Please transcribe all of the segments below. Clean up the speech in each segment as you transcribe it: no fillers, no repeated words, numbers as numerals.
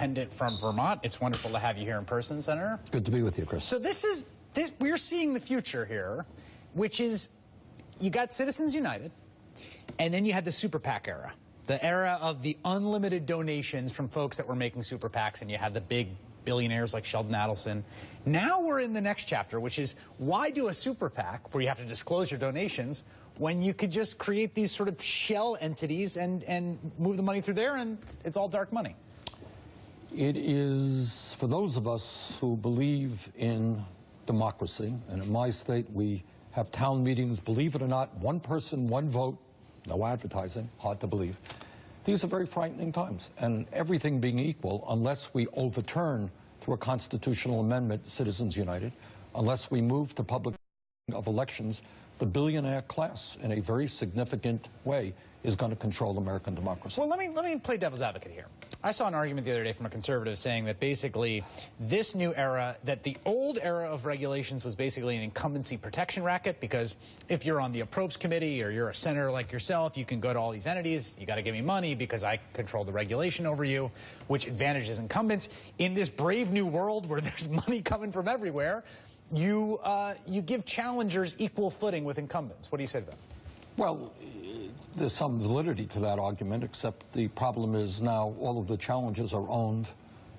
independent from Vermont. It's wonderful to have you here in person, Senator. Good to be with you, Chris. So we're seeing the future here, which is you got Citizens United, and then you had the super PAC era. The era of the unlimited donations from folks that were making super PACs, and you had the big billionaires like Sheldon Adelson. Now we're in the next chapter, which is why do a super PAC where you have to disclose your donations when you could just create these sort of shell entities and move the money through there, and it's all dark money? It is, for those of us who believe in democracy, and in my state we have town meetings, believe it or not, one person, one vote, no advertising, hard to believe. These are very frightening times, and everything being equal, unless we overturn through a constitutional amendment Citizens United, unless we move to public of elections, the billionaire class in a very significant way is going to control American democracy. Well, let me play devil's advocate here. I saw an argument the other day from a conservative saying that basically this new era, that the old era of regulations was basically an incumbency protection racket, because if you're on the appropriations committee or you're a senator like yourself, you can go to all these entities, you got to give me money because I control the regulation over you, which advantages incumbents. In this brave new world where there's money coming from everywhere, you give challengers equal footing with incumbents. What do you say to that? Well, there's some validity to that argument, except the problem is now all of the challenges are owned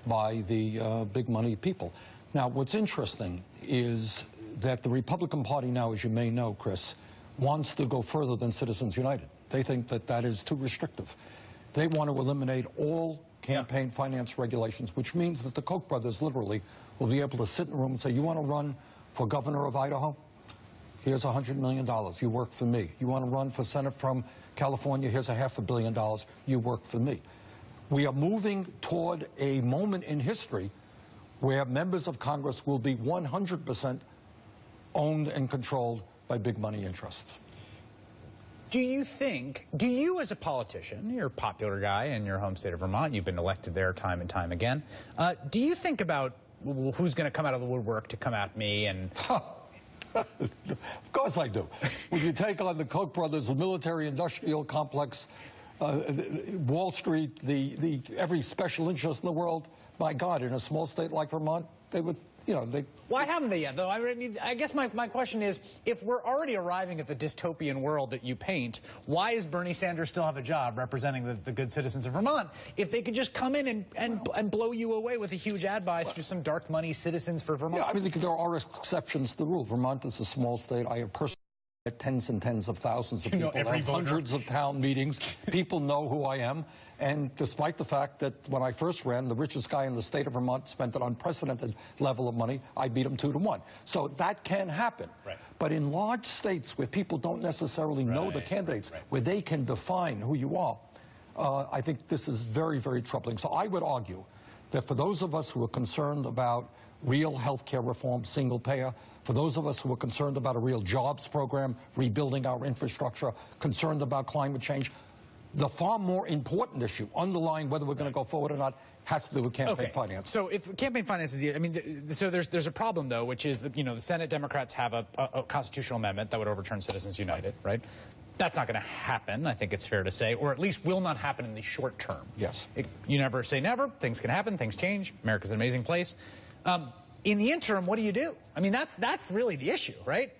by the big money people. Now, what's interesting is that the Republican Party now, as you may know, Chris, wants to go further than Citizens United. They think that that is too restrictive. They want to eliminate all campaign finance regulations, which means that the Koch brothers literally will be able to sit in a room and say, you want to run for governor of Idaho? Here's $100 million. You work for me. You want to run for Senate from California? Here's $500 million. You work for me. We are moving toward a moment in history where members of Congress will be 100% owned and controlled by big money interests. Do you as a politician, you're a popular guy in your home state of Vermont, you've been elected there time and time again, do you think about who's going to come out of the woodwork to come at me and... Of course I do. When you take on the Koch brothers, the military-industrial complex, Wall Street, every special interest in the world, my God, in a small state like Vermont, they would, Why haven't they yet, though? I mean, I guess my question is, if we're already arriving at the dystopian world that you paint, why does Bernie Sanders still have a job representing the good citizens of Vermont? If they could just come in and blow you away with a huge ad buy through some dark money Citizens for Vermont. Yeah, I mean, there are exceptions to the rule. Vermont is a small state. I have personally met tens and tens of thousands of people. I have hundreds of town meetings. People know who I am. And despite the fact that when I first ran, the richest guy in the state of Vermont spent an unprecedented level of money, I beat him 2-1. So that can happen. Right. But in large states where people don't necessarily know the candidates, where they can define who you are, I think this is very, very troubling. So I would argue that for those of us who are concerned about real health care reform, single payer, for those of us who are concerned about a real jobs program, rebuilding our infrastructure, concerned about climate change, the far more important issue underlying whether we're going to go forward or not has to do with campaign finance. So if campaign finance is, I mean, so there's a problem, though, which is that, the Senate Democrats have a constitutional amendment that would overturn Citizens United, right? That's not going to happen, I think it's fair to say, or at least will not happen in the short term. Yes. You never say never. Things can happen. Things change. America's an amazing place. In the interim, what do you do? I mean, that's really the issue, right?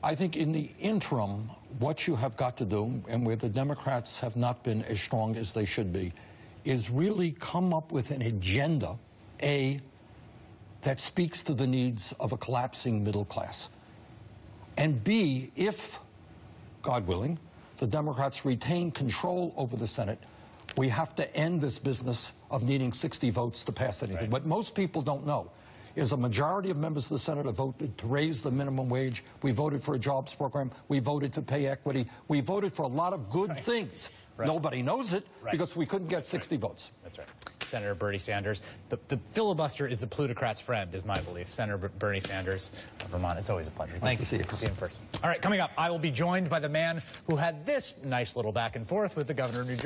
I think in the interim, what you have got to do, and where the Democrats have not been as strong as they should be, is really come up with an agenda, that speaks to the needs of a collapsing middle class. And B, if, God willing, the Democrats retain control over the Senate, we have to end this business of needing 60 votes to pass anything. What most people don't know is a majority of members of the Senate have voted to raise the minimum wage. We voted for a jobs program. We voted to pay equity. We voted for a lot of good things. Nobody knows it because we couldn't get 60 votes. That's right. Senator Bernie Sanders. The filibuster is the plutocrat's friend, is my belief. Senator Bernie Sanders of Vermont. It's always a pleasure. Thank you. See you in person. All right, coming up, I will be joined by the man who had this nice little back and forth with the governor of New Jersey.